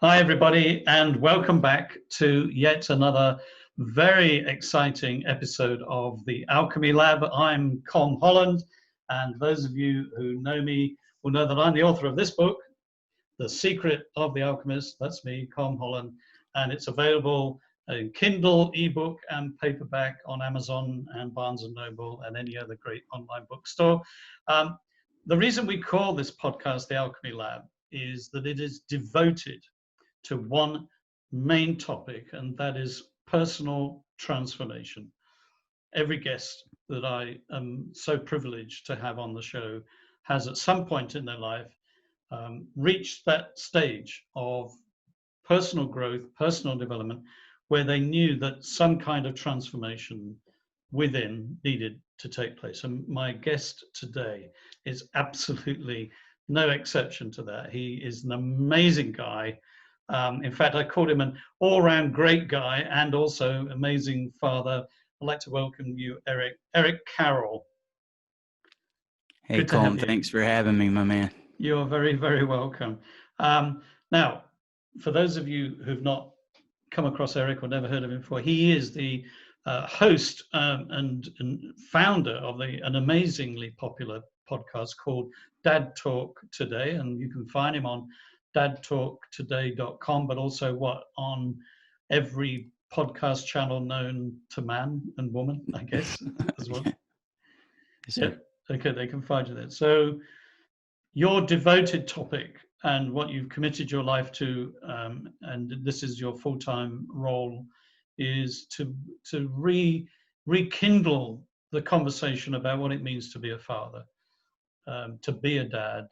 Hi, everybody, and welcome back to yet another very exciting episode of the Alchemy Lab. I'm Colm Holland, and those of you who know me will know that I'm the author of this book, The Secret of the Alchemist. That's me, Colm Holland, and it's available in Kindle, ebook, and paperback on Amazon and Barnes & Noble and any other great online bookstore. The reason we call this podcast the Alchemy Lab is that it is devoted to one main topic, and that is personal transformation. Every guest that I am so privileged to have on the show has at some point in their life reached that stage of personal growth, personal development, where they knew that some kind of transformation within needed to take place. And my guest today is absolutely no exception to that. He is an amazing guy. In fact, I called him an all-round great guy and also amazing father. I'd like to welcome you, Eric Carroll. Hey, Colm, thanks for having me, my man. You're very, very welcome. Now, for those of you who've not come across Eric or never heard of him before, he is the host and founder of an amazingly popular podcast called Dad Talk Today, and you can find him on dadtalktoday.com, but also on every podcast channel known to man and woman, I guess, as well. Yeah, okay, they can find you there. So your devoted topic and what you've committed your life to, and this is your full-time role, is to rekindle the conversation about what it means to be a father, to be a dad,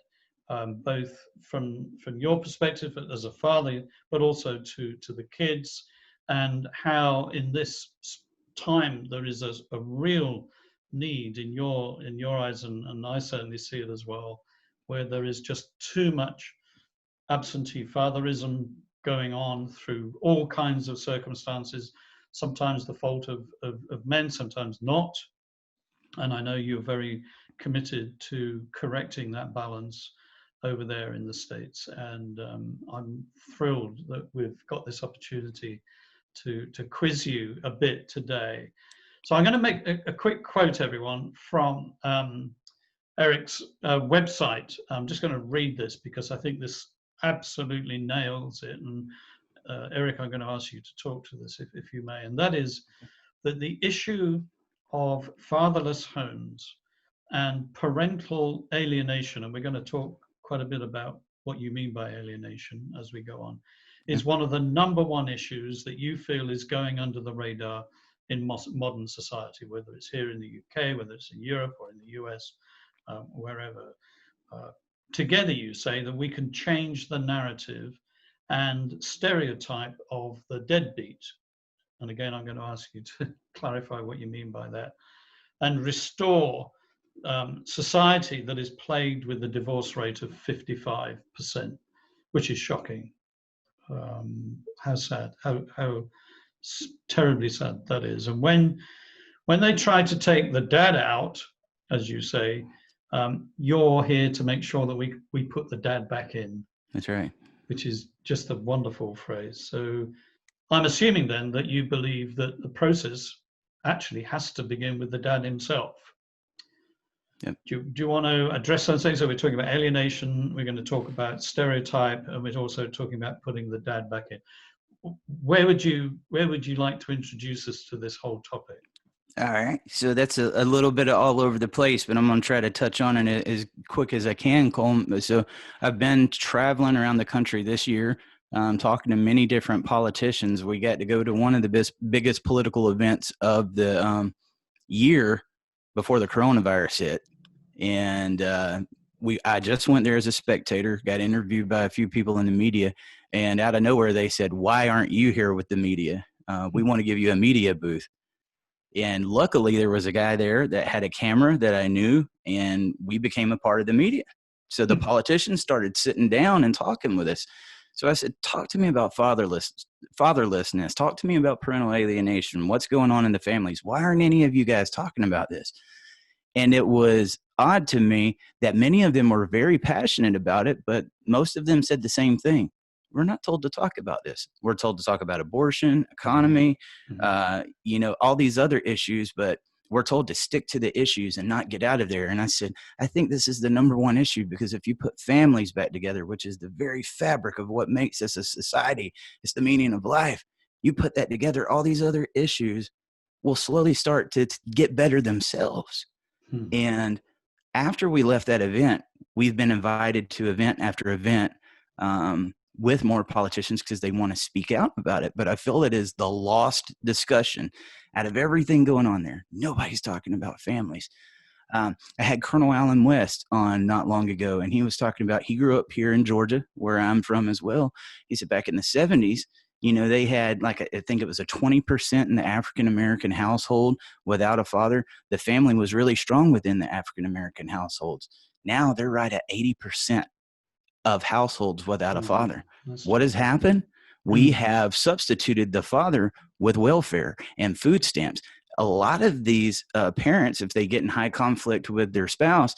both from your perspective as a father, but also to the kids, and how in this time there is a real need in your eyes, and I certainly see it as well, where there is just too much absentee fatherism going on through all kinds of circumstances, sometimes the fault of men, sometimes not. And I know you're very committed to correcting that balance over there in the States. And I'm thrilled that we've got this opportunity to quiz you a bit today. So I'm going to make a quick quote, everyone, from Eric's website. I'm just going to read this because I think this absolutely nails it. And Eric, I'm going to ask you to talk to this if you may. And that is that the issue of fatherless homes and parental alienation, and we're going to talk quite a bit about what you mean by alienation as we go on, is one of the number one issues that you feel is going under the radar in modern society, whether it's here in the UK, whether it's in Europe or in the US, wherever. Together, you say that we can change the narrative and stereotype of the deadbeat. And again, I'm going to ask you to clarify what you mean by that, and restore society that is plagued with a divorce rate of 55%, which is shocking. How sad, how terribly sad that is. And when they try to take the dad out, as you say, you're here to make sure that we put the dad back in. That's right. Which is just a wonderful phrase. So I'm assuming then that you believe that the process actually has to begin with the dad himself. Yep. Do you want to address something? So we're talking about alienation, we're going to talk about stereotype, and we're also talking about putting the dad back in. Where would you like to introduce us to this whole topic? All right. So that's a little bit of all over the place, but I'm going to try to touch on it as quick as I can, Colm. So I've been traveling around the country this year, talking to many different politicians. We got to go to one of the biggest political events of the year before the coronavirus hit. And I just went there as a spectator, got interviewed by a few people in the media, and out of nowhere they said, "Why aren't you here with the media? We want to give you a media booth." And luckily there was a guy there that had a camera that I knew, and we became a part of the media. So the politicians started sitting down and talking with us. So I said, talk to me about fatherlessness. Talk to me about parental alienation. What's going on in the families? Why aren't any of you guys talking about this? And it was odd to me that many of them were very passionate about it, but most of them said the same thing. we're not told to talk about this. We're told to talk about abortion, economy, all these other issues, but we're told to stick to the issues and not get out of there. And I said, I think this is the number one issue, because if you put families back together, which is the very fabric of what makes us a society, it's the meaning of life. You put that together, all these other issues will slowly start to get better themselves. And after we left that event, we've been invited to event after event with more politicians because they want to speak out about it. But I feel it is the lost discussion out of everything going on there. Nobody's talking about families. I had Colonel Allen West on not long ago, and he was talking about, he grew up here in Georgia, where I'm from as well. He said back in the 70s, they had I think it was a 20% in the African-American household without a father. The family was really strong within the African-American households. Now they're right at 80% of households without a father. What has happened? We have substituted the father with welfare and food stamps. A lot of these parents, if they get in high conflict with their spouse,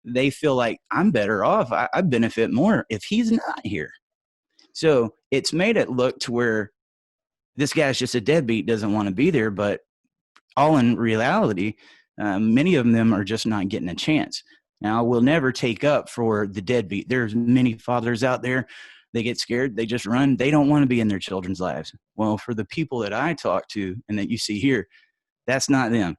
they feel like, I'm better off. I benefit more if he's not here. So it's made it look to where this guy's just a deadbeat, doesn't want to be there. But all in reality, many of them are just not getting a chance. Now, we'll never take up for the deadbeat. There's many fathers out there. They get scared. They just run. They don't want to be in their children's lives. Well, for the people that I talk to and that you see here, that's not them.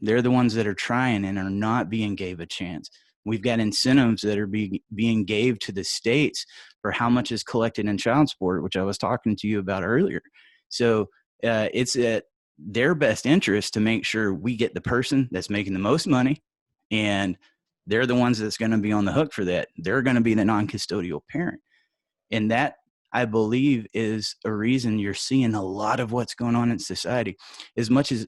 They're the ones that are trying and are not being gave a chance. We've got incentives that are being gave to the states for how much is collected in child support, which I was talking to you about earlier. So it's at their best interest to make sure we get the person that's making the most money, and they're the ones that's going to be on the hook for that. They're going to be the non-custodial parent. And that, I believe, is a reason you're seeing a lot of what's going on in society. As much as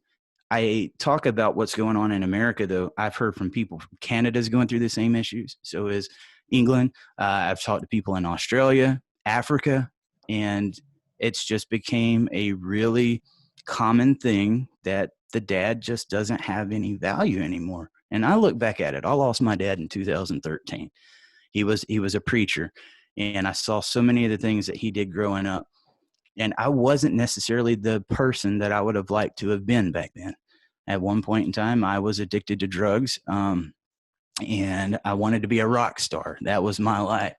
I talk about what's going on in America, though, I've heard from people from Canada's going through the same issues. So is England. I've talked to people in Australia, Africa, and it's just became a really common thing that the dad just doesn't have any value anymore. And I look back at it. I lost my dad in 2013. He was a preacher, and I saw so many of the things that he did growing up. And I wasn't necessarily the person that I would have liked to have been back then. At one point in time, I was addicted to drugs, and I wanted to be a rock star. That was my life.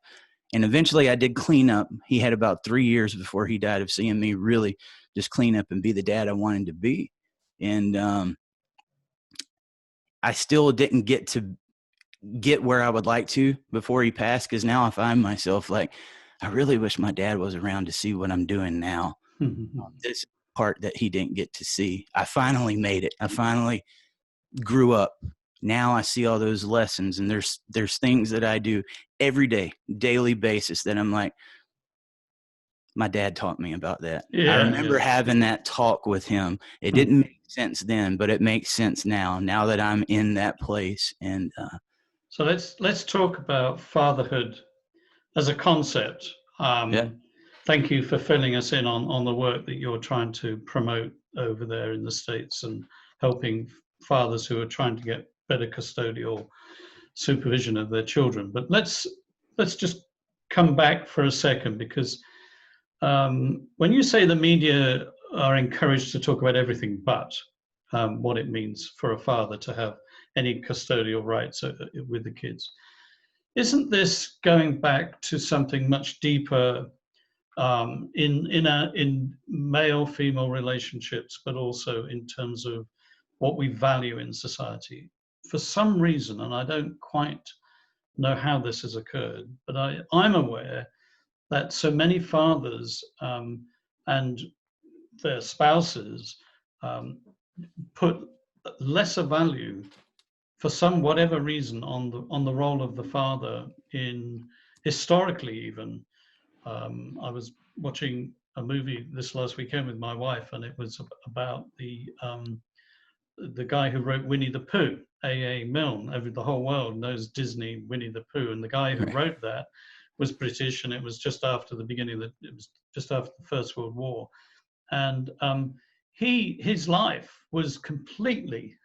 And eventually I did clean up. He had about 3 years before he died of seeing me really just clean up and be the dad I wanted to be. And I still didn't get where I would like to before he passed, because now I find myself like, I really wish my dad was around to see what I'm doing now. This part that he didn't get to see. I finally made it. I finally grew up. Now I see all those lessons, and there's things that I do every day, daily basis, that I'm like, my dad taught me about that. I remember having that talk with him. It didn't make sense then, but it makes sense now that I'm in that place. And so let's talk about fatherhood as a concept. Thank you for filling us in on the work that you're trying to promote over there in the States and helping fathers who are trying to get better custodial supervision of their children. But let's just come back for a second, because when you say the media are encouraged to talk about everything but what it means for a father to have any custodial rights with the kids, isn't this going back to something much deeper in male-female relationships, but also in terms of what we value in society? For some reason, and I don't quite know how this has occurred, but I'm aware that so many fathers and their spouses put lesser value, for some whatever reason, on the role of the father in historically even. I was watching a movie this last weekend with my wife, and it was about the guy who wrote Winnie the Pooh, A.A. Milne. The whole world knows Disney Winnie the Pooh, and the guy who wrote that was British, and it was just after the First World War, and his life was completely,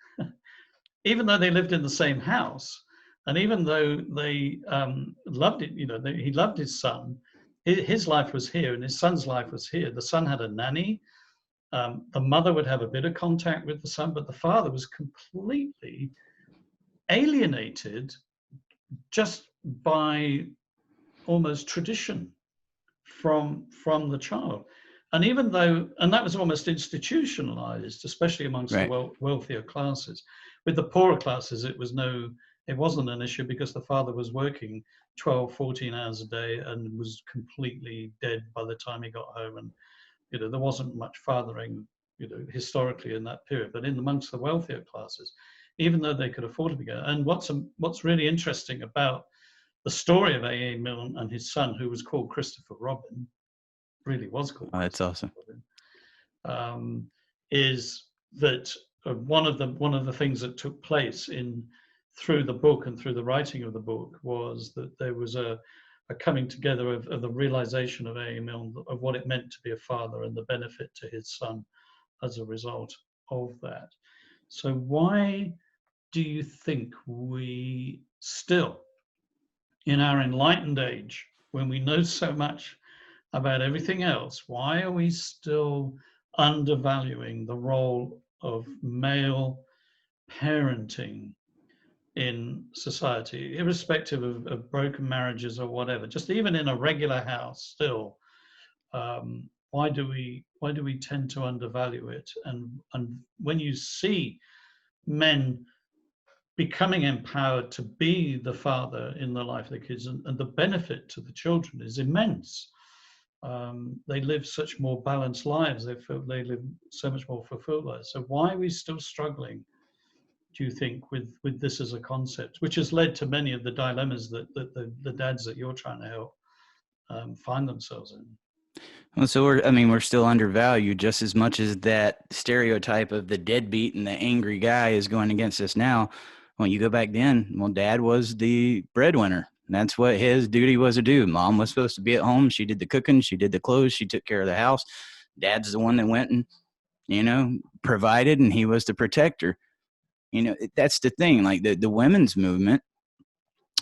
even though they lived in the same house, and even though they loved it, he loved his son, his life was here and his son's life was here. The son had a nanny. The mother would have a bit of contact with the son, but the father was completely alienated just by almost tradition from the child. And even though, and that was almost institutionalized, especially amongst Right. the wealthier classes. With the poorer classes, it wasn't an issue because the father was working 12, 14 hours a day and was completely dead by the time he got home. And, there wasn't much fathering, historically in that period. But in amongst the wealthier classes, even though they could afford to be going, and what's really interesting about the story of A.A. Milne and his son, who was called Christopher Robin, really was called. Oh, that's awesome. Robin, is that one of the things that took place through the book and through the writing of the book was that there was a coming together of the realization of A.A. Milne of what it meant to be a father and the benefit to his son as a result of that. So why do you think we still, in our enlightened age, when we know so much about everything else, why are we still undervaluing the role of male parenting in society, irrespective of broken marriages or whatever? Just even in a regular house, still, why do we tend to undervalue it? And when you see men becoming empowered to be the father in the life of the kids, and the benefit to the children is immense. They live such more balanced lives. They live so much more fulfilled lives. So why are we still struggling, do you think, with this as a concept, which has led to many of the dilemmas that the dads that you're trying to help find themselves in? Well, so we're still undervalued just as much as that stereotype of the deadbeat and the angry guy is going against us now. When you go back then, well, dad was the breadwinner. That's what his duty was to do. Mom was supposed to be at home. She did the cooking. She did the clothes. She took care of the house. Dad's the one that went and, provided, and he was the protector. That's the thing. Like the women's movement,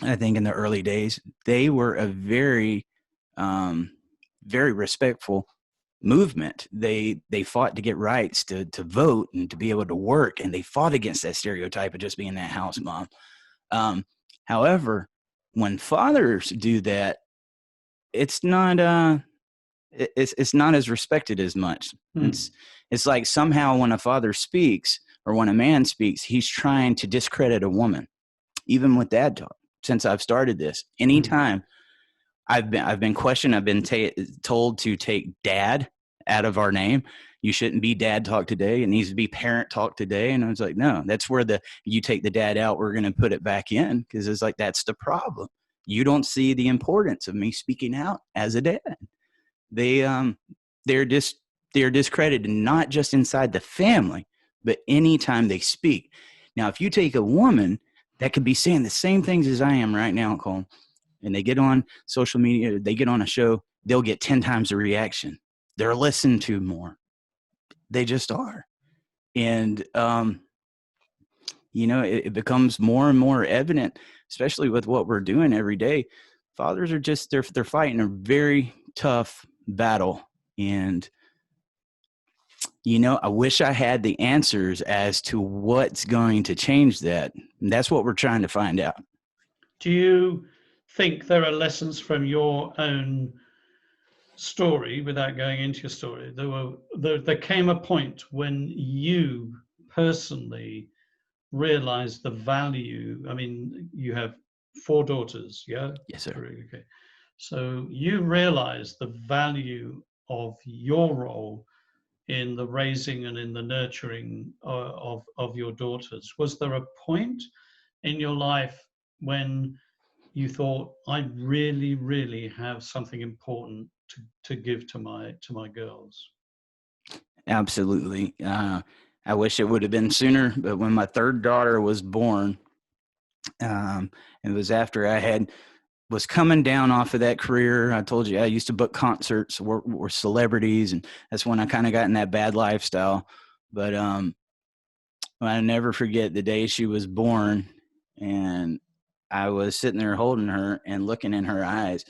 I think in the early days, they were a very, very respectful movement. They fought to get rights to vote and to be able to work, and they fought against that stereotype of just being that house mom. However, when fathers do that, it's not it's not as respected as much. It's like somehow when a father speaks or when a man speaks, he's trying to discredit a woman. Even with dad talk, since I've started this, anytime I've been questioned, I've been told to take dad out of our name. You shouldn't be dad talk today. It needs to be parent talk today. And I was like, no, that's where you take the dad out. We're going to put it back in, because it's like, that's the problem. You don't see the importance of me speaking out as a dad. They're discredited, not just inside the family, but anytime they speak. Now, if you take a woman that could be saying the same things as I am right now, Colm, and they get on social media, they get on a show, they'll get 10 times the reaction. They're listened to more. They just are. And, it becomes more and more evident, especially with what we're doing every day. Fathers are just, they're fighting a very tough battle. And, I wish I had the answers as to what's going to change that. And that's what we're trying to find out. Do you think there are lessons from your own story, without going into your story? There came a point when you personally realized the value. I mean, you have 4 daughters, yeah? Yes, sir. Okay. So you realized the value of your role in the raising and in the nurturing of your daughters. Was there a point in your life when you thought, I really, really have something important to give to my girls? Absolutely. I wish it would have been sooner, but when my 3rd daughter was born, it was after I was coming down off of that career. I told you I used to book concerts, were celebrities, and that's when I kind of got in that bad lifestyle. But I never forget the day she was born, and I was sitting there holding her and looking in her eyes.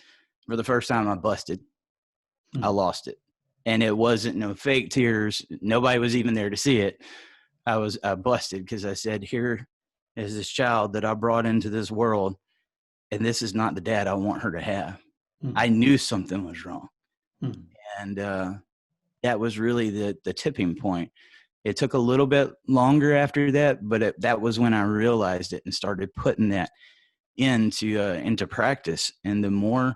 For the first time, I busted. I Mm. lost it. And it wasn't no fake tears. Nobody was even there to see it. I busted because I said, here is this child that I brought into this world, and this is not the dad I want her to have. Mm. I knew something was wrong. Mm. And that was really the tipping point. It took a little bit longer after that, but that was when I realized it and started putting that into practice. And the more,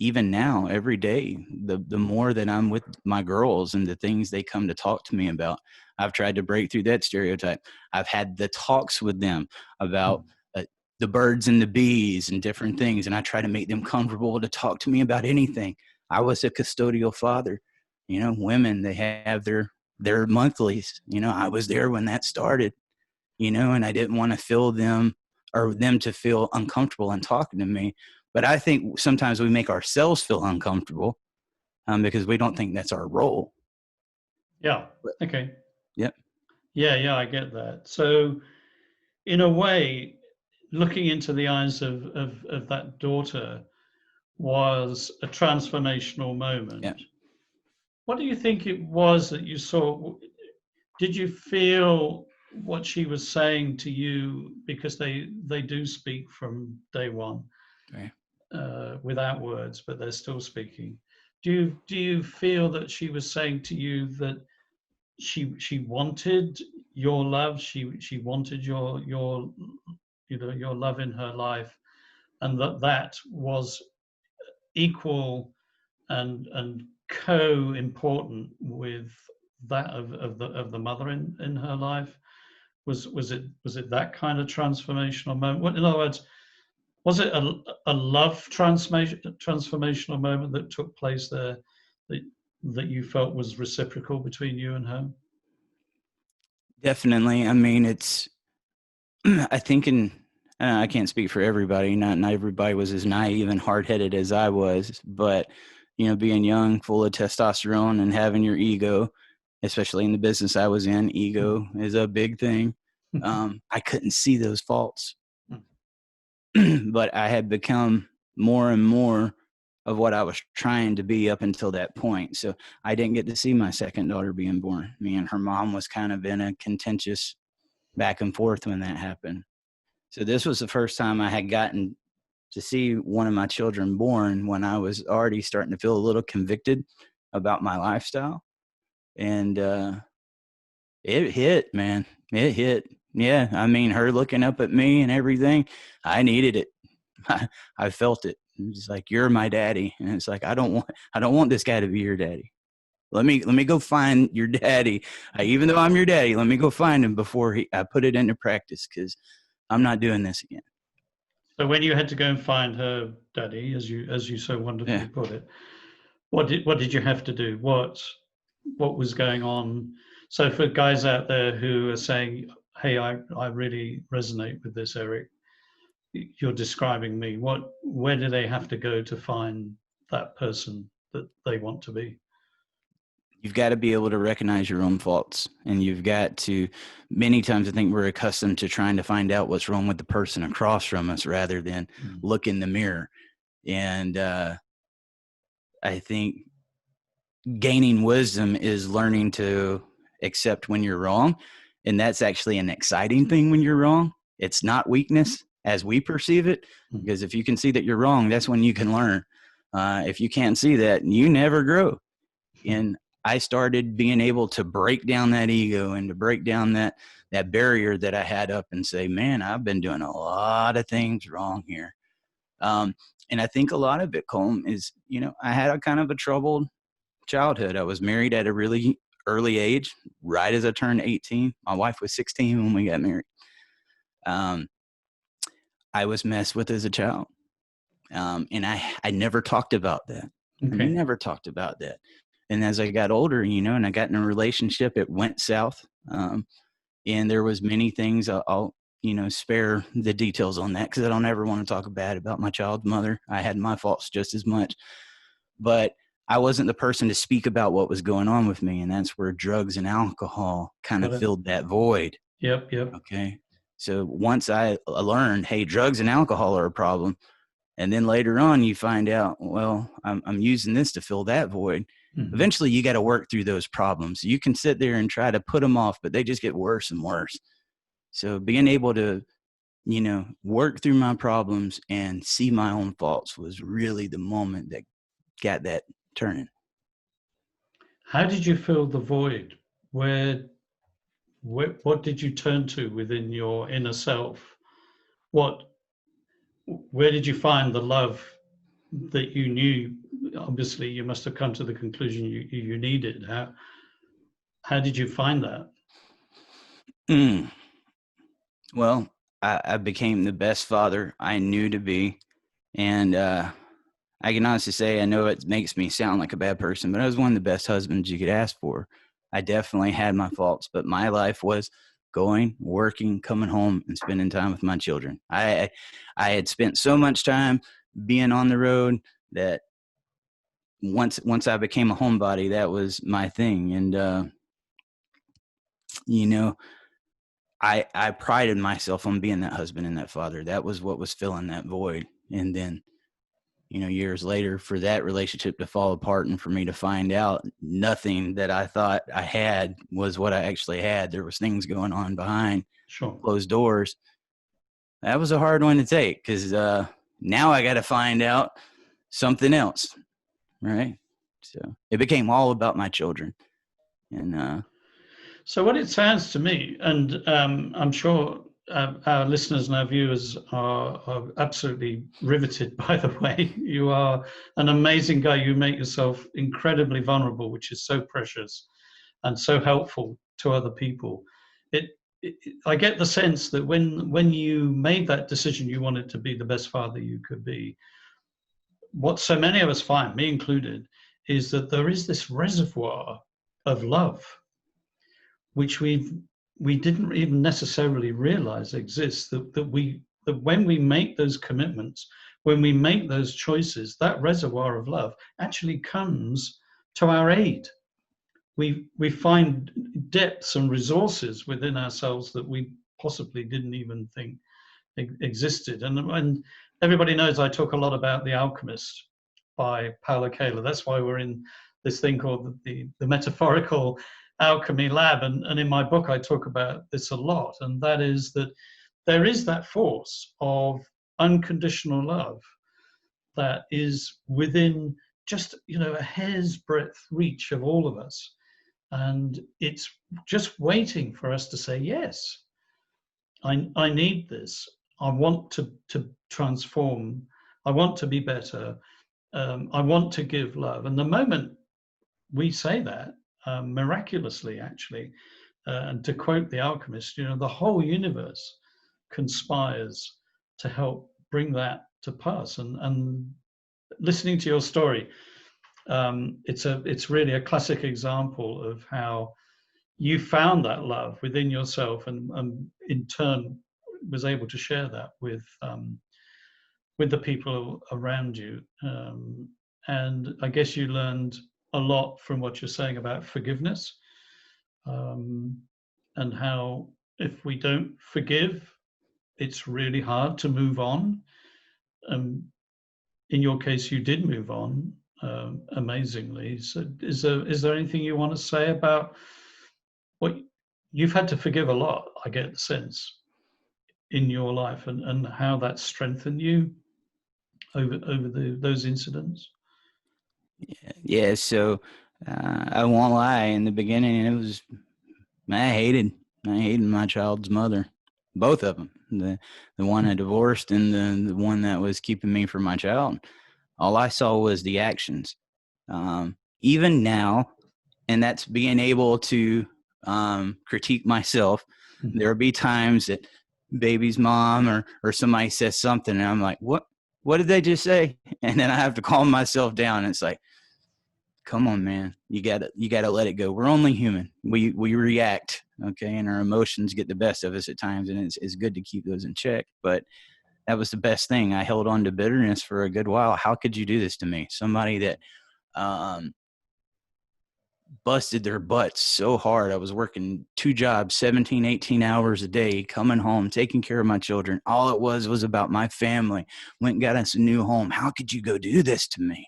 even now, every day, the more that I'm with my girls and the things they come to talk to me about, I've tried to break through that stereotype. I've had the talks with them about the birds and the bees and different things, and I try to make them comfortable to talk to me about anything. I was a custodial father. You know, women, they have their monthlies. You know, I was there when that started, you know, and I didn't want to feel them or them to feel uncomfortable in talking to me. But I think sometimes we make ourselves feel uncomfortable because we don't think that's our role. Yeah. But, Okay. yep. Yeah, I get that. So, in a way, looking into the eyes of that daughter was a transformational moment. Yeah. What do you think it was that you saw? Did you feel what she was saying to you, because they do speak from day one, Right. without words, but they're still speaking? Do you feel that she was saying to you that she wanted your love, she wanted your your love in her life, and that was equal and co-important with that of the mother in her life? Was it that kind of transformational moment? In other words, was it a love transformational moment that took place there, that that you felt was reciprocal between you and her? Definitely. I mean, it's, I think I can't speak for everybody. Not everybody was as naive and hard headed as I was, but you know, being young, full of testosterone and having your ego, especially in the business I was in, ego is a big thing. I couldn't see those faults, but I had become more and more of what I was trying to be up until that point. So I didn't get to see my second daughter being born. Me and her mom was kind of in a contentious back and forth when that happened. So this was the first time I had gotten to see one of my children born when I was already starting to feel a little convicted about my lifestyle. And it hit, man. It hit. Yeah. I mean, her looking up at me and everything, I needed it. I felt it. It's like, you're my daddy. And it's like, I don't want this guy to be your daddy. Let me go find your daddy. Even though I'm your daddy, let me go find him before I put it into practice, because I'm not doing this again. So when you had to go and find her daddy, as you so wonderfully put it, what did you have to do? What was going on? So for guys out there who are saying, "Hey, I really resonate with this, Eric. You're describing me." Where do they have to go to find that person that they want to be? You've got to be able to recognize your own faults, and you've got to, many times I think we're accustomed to trying to find out what's wrong with the person across from us rather than look in the mirror. And I think gaining wisdom is learning to accept when you're wrong. And that's actually an exciting thing when you're wrong. It's not weakness as we perceive it, because if you can see that you're wrong, that's when you can learn. If you can't see that, you never grow. And I started being able to break down that ego and to break down that barrier that I had up and say, man, I've been doing a lot of things wrong here. And I think a lot of it, Colm, is, you know, I had a kind of a troubled childhood. I was married at a really early age, right as I turned 18. My wife was 16 when we got married. I was messed with as a child. And I never talked about that. Okay. I never talked about that. And as I got older, you know, and I got in a relationship, it went south. And there was many things I'll you know, spare the details on that, because I don't ever want to talk bad about my child's mother. I had my faults just as much, but I wasn't the person to speak about what was going on with me. And that's where drugs and alcohol kind of filled that void. Yep. Okay. So once I learned, hey, drugs and alcohol are a problem, And then later on, you find out, well, I'm using this to fill that void. Mm-hmm. Eventually, you got to work through those problems. You can sit there and try to put them off, but they just get worse and worse. So being able to, work through my problems and see my own faults was really the moment that got that turning. How did you fill the void? What did you turn to within your inner self? Where did you find the love that you knew? Obviously, you must have come to the conclusion you needed. How did you find that? Well, I became the best father I knew to be. And I can honestly say, I know it makes me sound like a bad person, but I was one of the best husbands you could ask for. I definitely had my faults, but my life was going, working, coming home, and spending time with my children. I had spent so much time being on the road that once I became a homebody, that was my thing. And I prided myself on being that husband and that father. That was what was filling that void. And then, years later, for that relationship to fall apart and for me to find out nothing that I thought I had was what I actually had. There was things going on behind closed doors. That was a hard one to take because now I got to find out something else, right? So it became all about my children. And so what it sounds to me, and I'm sure our listeners and our viewers are absolutely riveted by the way you are an amazing guy. You make yourself incredibly vulnerable, which is so precious and so helpful to other people. I get the sense that when you made that decision, you wanted to be the best father you could be. What so many of us find, me included, is that there is this reservoir of love which we didn't even necessarily realize exists, that when we make those commitments, when we make those choices, that reservoir of love actually comes to our aid. We find depths and resources within ourselves that we possibly didn't even think existed. And everybody knows I talk a lot about The Alchemist by Paulo Coelho. That's why we're in this thing called the metaphorical Alchemy Lab. And in my book, I talk about this a lot. And that is that there is that force of unconditional love that is within just, a hair's breadth reach of all of us. And it's just waiting for us to say, yes, I need this. I want to transform. I want to be better. I want to give love. And the moment we say that, miraculously, actually, and to quote The Alchemist, the whole universe conspires to help bring that to pass. And listening to your story, it's really a classic example of how you found that love within yourself, and in turn was able to share that with the people around you. And I guess you learned a lot from what you're saying about forgiveness, and how if we don't forgive, it's really hard to move on. In your case, you did move on amazingly. So is there anything you want to say about what you've had to forgive a lot, I get the sense, in your life, and how that strengthened you over those incidents? Yeah. So I won't lie. In the beginning, I hated my child's mother, both of them. The one I divorced and the one that was keeping me from my child. All I saw was the actions. Even now, and that's being able to critique myself. There'll be times that baby's mom or somebody says something, and I'm like, what did they just say? And then I have to calm myself down. And it's like, come on, man, you gotta let it go. We're only human. We react, okay, and our emotions get the best of us at times, and it's good to keep those in check. But that was the best thing. I held on to bitterness for a good while. How could you do this to me? Somebody that busted their butts so hard. I was working 2 jobs, 17, 18 hours a day, coming home, taking care of my children. All it was about my family. Went and got us a new home. How could you go do this to me?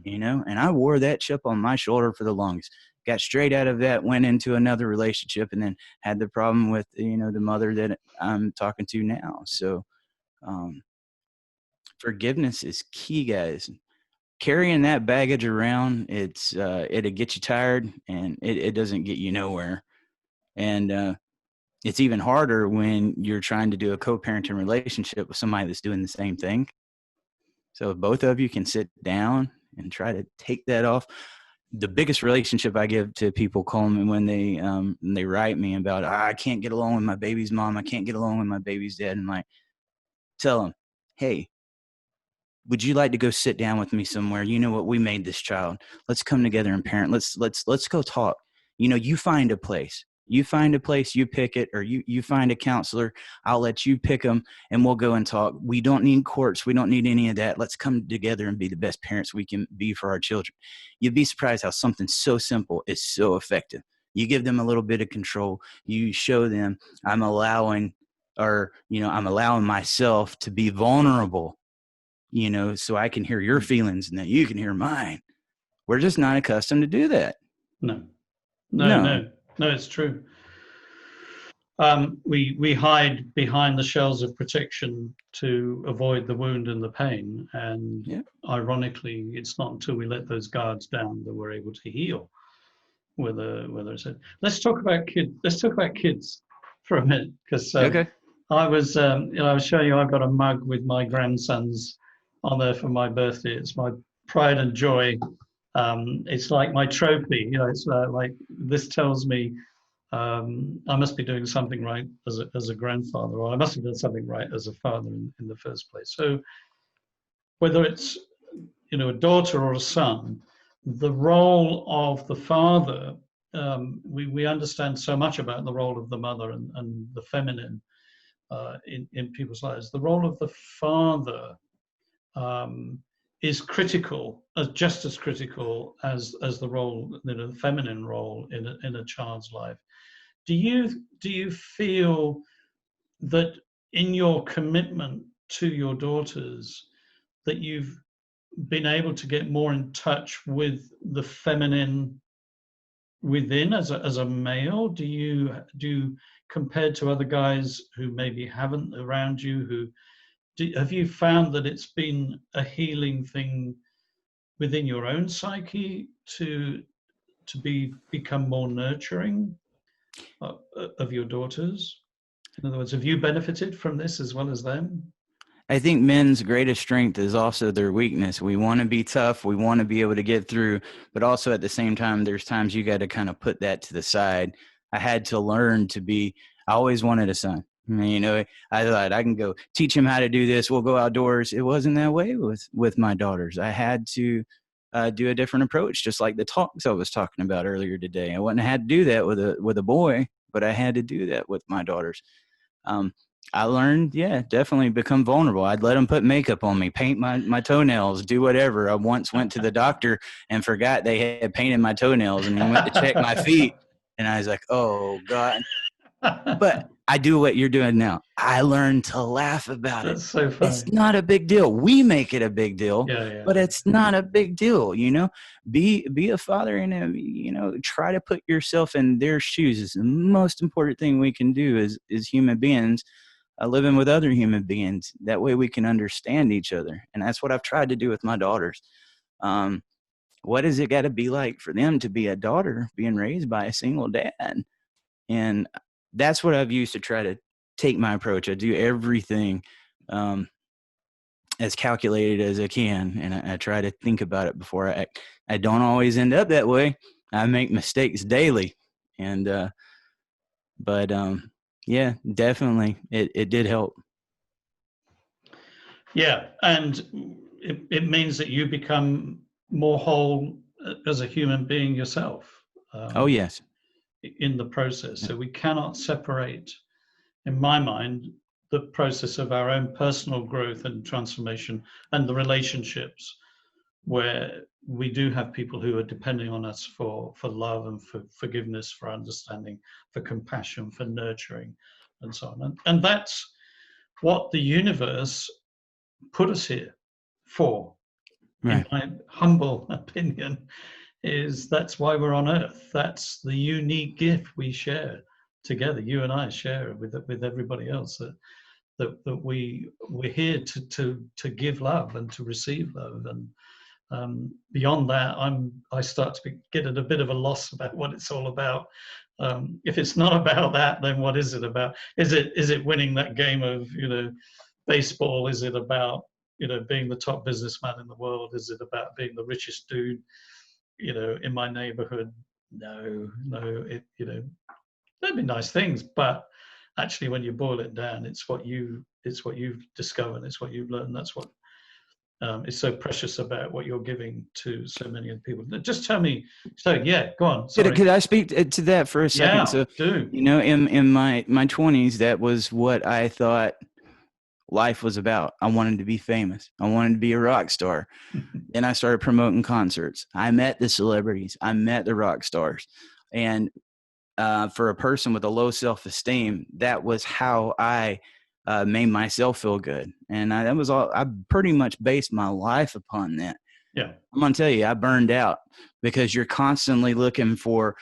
You know, and I wore that chip on my shoulder for the longest. Got straight out of that, went into another relationship, and then had the problem with, you know, the mother that I'm talking to now. So forgiveness is key, guys. Carrying that baggage around, it'll get you tired, and it doesn't get you nowhere. And it's even harder when you're trying to do a co-parenting relationship with somebody that's doing the same thing. So if both of you can sit down and try to take that off. The biggest relationship I give to people, Colm, when they write me about, I can't get along with my baby's mom, I can't get along with my baby's dad, and like, tell them, hey, would you like to go sit down with me somewhere? You know what? We made this child. Let's come together and parent. Let's go talk. You know, you find a place. You find a place, you pick it, or you find a counselor. I'll let you pick them, and we'll go and talk. We don't need courts. We don't need any of that. Let's come together and be the best parents we can be for our children. You'd be surprised how something so simple is so effective. You give them a little bit of control. You show them I'm allowing myself to be vulnerable, you know, so I can hear your feelings and that you can hear mine. We're just not accustomed to do that. No, it's true. We hide behind the shells of protection to avoid the wound and the pain. And ironically, it's not until we let those guards down that we're able to heal. Whether it's let's talk about kids for a minute, because I was I was showing you I've got a mug with my grandsons on there for my birthday. It's my pride and joy. It's like my trophy. You know, it's like this tells me I must be doing something right as a grandfather, or I must have done something right as a father in the first place. So whether it's, you know, a daughter or a son, the role of the father, we understand so much about the role of the mother and the feminine in people's lives. The role of the father is critical, just as critical as the role, you know, the feminine role in a child's life. Do you feel that in your commitment to your daughters that you've been able to get more in touch with the feminine within as a male? Do you compared to other guys who maybe haven't around you, have you found that it's been a healing thing within your own psyche to become more nurturing of your daughters? In other words, have you benefited from this as well as them? I think men's greatest strength is also their weakness. We want to be tough. We want to be able to get through, but also at the same time, there's times you got to kind of put that to the side. I had to learn I always wanted a son. I mean, you know, I thought I can go teach him how to do this. We'll go outdoors. It wasn't that way with my daughters. I had to do a different approach, just like the talks I was talking about earlier today. I wouldn't have had to do that with a boy, but I had to do that with my daughters. I learned, definitely become vulnerable. I'd let them put makeup on me, paint my toenails, do whatever. I once went to the doctor and forgot they had painted my toenails, and he went to check my feet, and I was like, oh, God. But I do what you're doing now. I learned to laugh about it. That's so funny. It's not a big deal. We make it a big deal, but it's not a big deal, you know? Be a father and, you know, try to put yourself in their shoes is the most important thing we can do as human beings. Living with other human beings. That way we can understand each other. And that's what I've tried to do with my daughters. What does it got to be like for them to be a daughter being raised by a single dad? And that's what I've used to try to take my approach. I do everything as calculated as I can. And I try to think about it before I act. I don't always end up that way. I make mistakes daily. And, yeah, definitely. It did help. Yeah, and it means that you become more whole as a human being yourself. Oh, yes. In the process. So we cannot separate, in my mind, the process of our own personal growth and transformation and the relationships where we do have people who are depending on us for love and for forgiveness, for understanding, for compassion, for nurturing, and so on. And that's what the universe put us here for, in Right. my humble opinion, is that's why we're on Earth. That's the unique gift we share together. You and I share with everybody else, that we're here to give love and to receive love. And beyond that, I start to get at a bit of a loss about what it's all about. If it's not about that, then what is it about? Is it winning that game of baseball? Is it about being the top businessman in the world? Is it about being the richest dude in my neighborhood? No, there'd be nice things, but actually, when you boil it down, it's what you've discovered, it's what you've learned. That's what is so precious about what you're giving to so many people. Just tell me. So yeah, go on. Sorry. Could I speak to that for a second? Yeah, So, do. In my 20s, that was what I thought life was about. I wanted to be famous. I wanted to be a rock star. Then I started promoting concerts. I met the celebrities. I met the rock stars. And for a person with a low self-esteem, that was how I made myself feel good. And that was all. I pretty much based my life upon that. Yeah. I'm going to tell you, I burned out because you're constantly looking for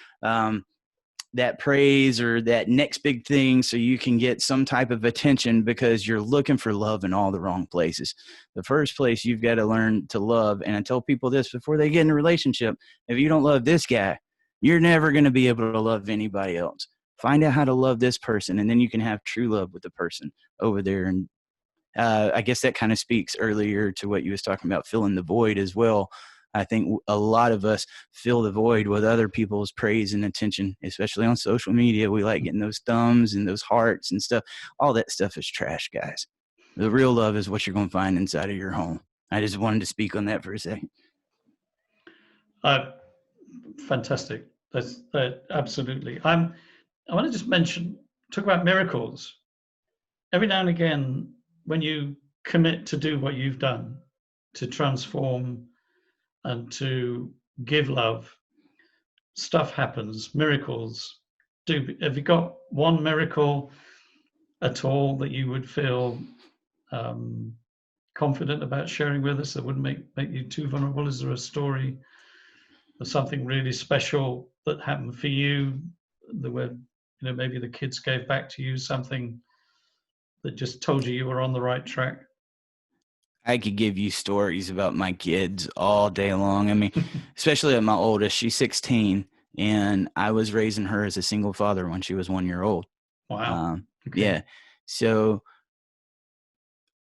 that praise or that next big thing so you can get some type of attention, because you're looking for love in all the wrong places. The first place you've got to learn to love, and I tell people this before they get in a relationship: if you don't love this guy, you're never going to be able to love anybody else. Find out how to love this person, and then you can have true love with the person over there. And I guess that kind of speaks earlier to what you was talking about, filling the void as well. I think a lot of us fill the void with other people's praise and attention, especially on social media. We like getting those thumbs and those hearts and stuff. All that stuff is trash, guys. The real love is what you're going to find inside of your home. I just wanted to speak on that for a second. Fantastic. That's absolutely. I want to just talk about miracles. Every now and again, when you commit to do what you've done, to transform and to give love, stuff happens, miracles. Have you got one miracle at all that you would feel confident about sharing with us that wouldn't make you too vulnerable? Is there a story of something really special that happened for you, where maybe the kids gave back to you something that just told you were on the right track? I could give you stories about my kids all day long. I mean, especially my oldest, she's 16, and I was raising her as a single father when she was 1 year old. Wow. Okay. Yeah. So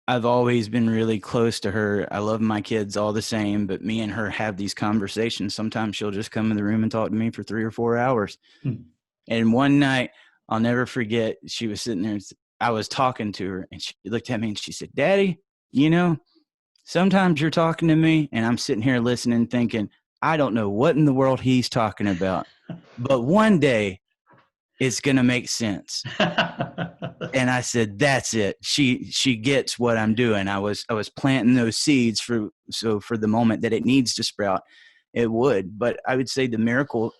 I've always been really close to her. I love my kids all the same, but me and her have these conversations. Sometimes she'll just come in the room and talk to me for 3 or 4 hours. And one night, I'll never forget, she was sitting there, I was talking to her, and she looked at me and she said, "Daddy, sometimes you're talking to me and I'm sitting here listening thinking, I don't know what in the world he's talking about, but one day it's going to make sense." And I said, "That's it. She gets what I'm doing." I was planting those seeds for the moment that it needs to sprout, it would. But I would say the miracle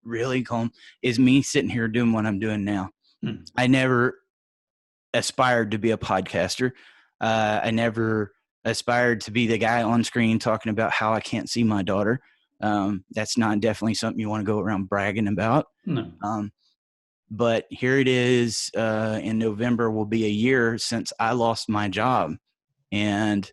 really, Colm, is me sitting here doing what I'm doing now. I never aspired to be a podcaster. I never aspired to be the guy on screen talking about how I can't see my daughter. That's not definitely something you want to go around bragging about. No. But here it is. In November will be a year since I lost my job, and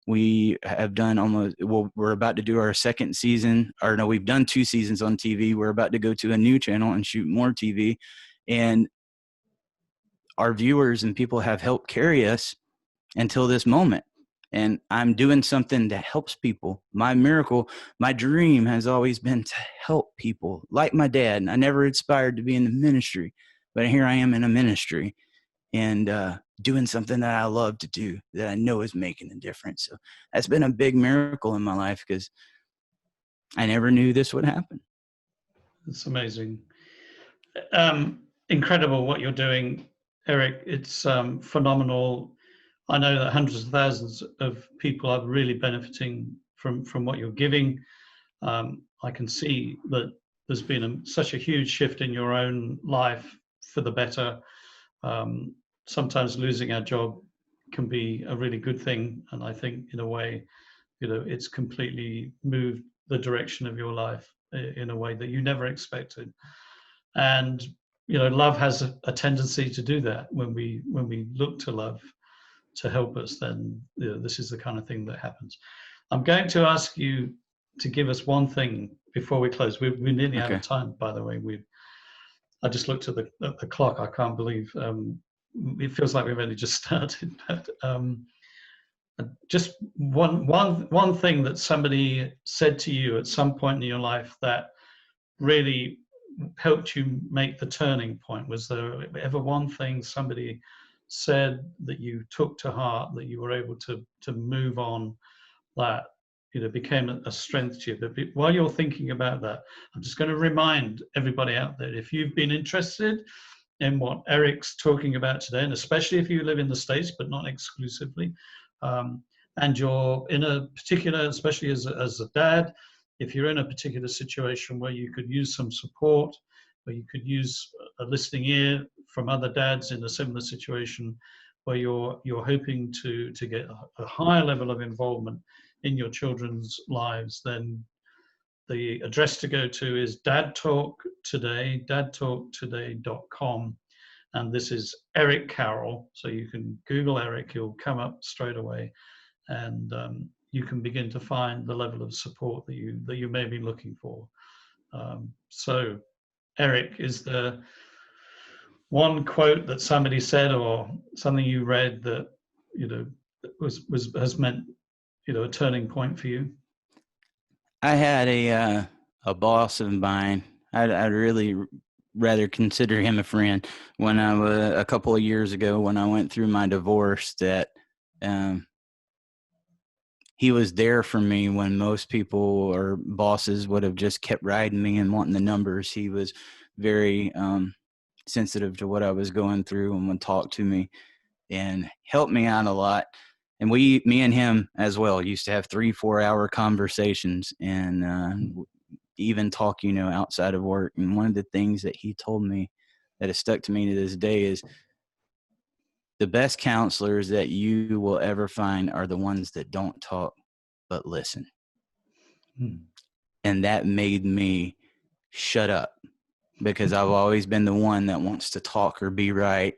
we have done we're about to do our second season, or no, we've done 2 seasons on TV. We're about to go to a new channel and shoot more TV, and our viewers and people have helped carry us until this moment. And I'm doing something that helps people. My miracle, my dream has always been to help people, like my dad. And I never aspired to be in the ministry, but here I am in a ministry and doing something that I love to do, that I know is making a difference. So that's been a big miracle in my life, because I never knew this would happen. It's amazing. Incredible what you're doing, Eric. It's phenomenal. I know that hundreds of thousands of people are really benefiting from what you're giving. I can see that there's been such a huge shift in your own life for the better. Sometimes losing our job can be a really good thing, and I think in a way, it's completely moved the direction of your life in a way that you never expected. And love has a tendency to do that. When we look to love to help us, then this is the kind of thing that happens. I'm going to ask you to give us one thing before we close. We're nearly out of time, by the way. I just looked at the clock. I can't believe it feels like we've only just started. But just one thing that somebody said to you at some point in your life that really helped you make the turning point. Was there ever one thing somebody said that you took to heart, that you were able to move on, that became a strength to you? But while you're thinking about that, I'm just going to remind everybody out there, if you've been interested in what Eric's talking about today, and especially if you live in the States, but not exclusively, and you're in a particular, especially as a dad, if you're in a particular situation where you could use some support, where you could use a listening ear from other dads in a similar situation, where you're hoping to get a higher level of involvement in your children's lives, then the address to go to is Dad Talk Today, dadtalktoday.com. And this is Eric Carroll. So you can Google Eric, he'll come up straight away. And you can begin to find the level of support that you may be looking for. So, Eric, is there one quote that somebody said or something you read that has meant a turning point for you? I had a boss of mine. I'd really rather consider him a friend. When I was a couple of years ago, when I went through my divorce, that he was there for me when most people or bosses would have just kept riding me and wanting the numbers. He was very sensitive to what I was going through and would talk to me and help me out a lot. And me and him as well, used to have 3-4 hour conversations and even talk, outside of work. And one of the things that he told me that has stuck to me to this day is the best counselors that you will ever find are the ones that don't talk, but listen. And that made me shut up, because I've always been the one that wants to talk or be right,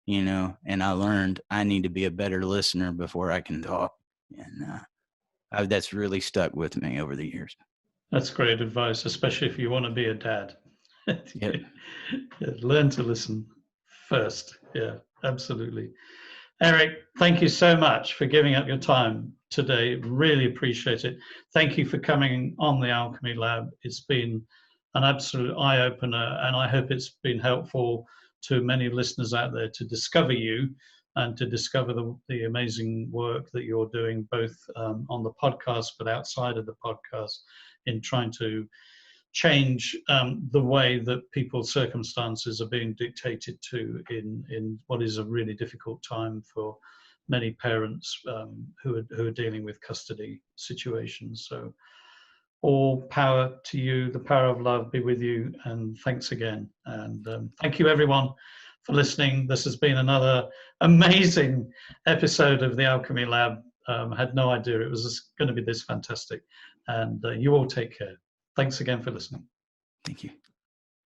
and I learned I need to be a better listener before I can talk. And that's really stuck with me over the years. That's great advice, especially if you want to be a dad. Yep. Learn to listen first. Yeah, absolutely. Eric, thank you so much for giving up your time today. Really appreciate it. Thank you for coming on the Alchemy Lab. It's been an absolute eye-opener, and I hope it's been helpful to many listeners out there to discover you and to discover the amazing work that you're doing, both on the podcast but outside of the podcast, in trying to change the way that people's circumstances are being dictated to in what is a really difficult time for many parents who are dealing with custody situations. So all power to you, the power of love be with you, and thanks again. And thank you everyone for listening. This has been another amazing episode of the Alchemy Lab. I had no idea it was going to be this fantastic. And you all take care. Thanks again for listening. Thank you.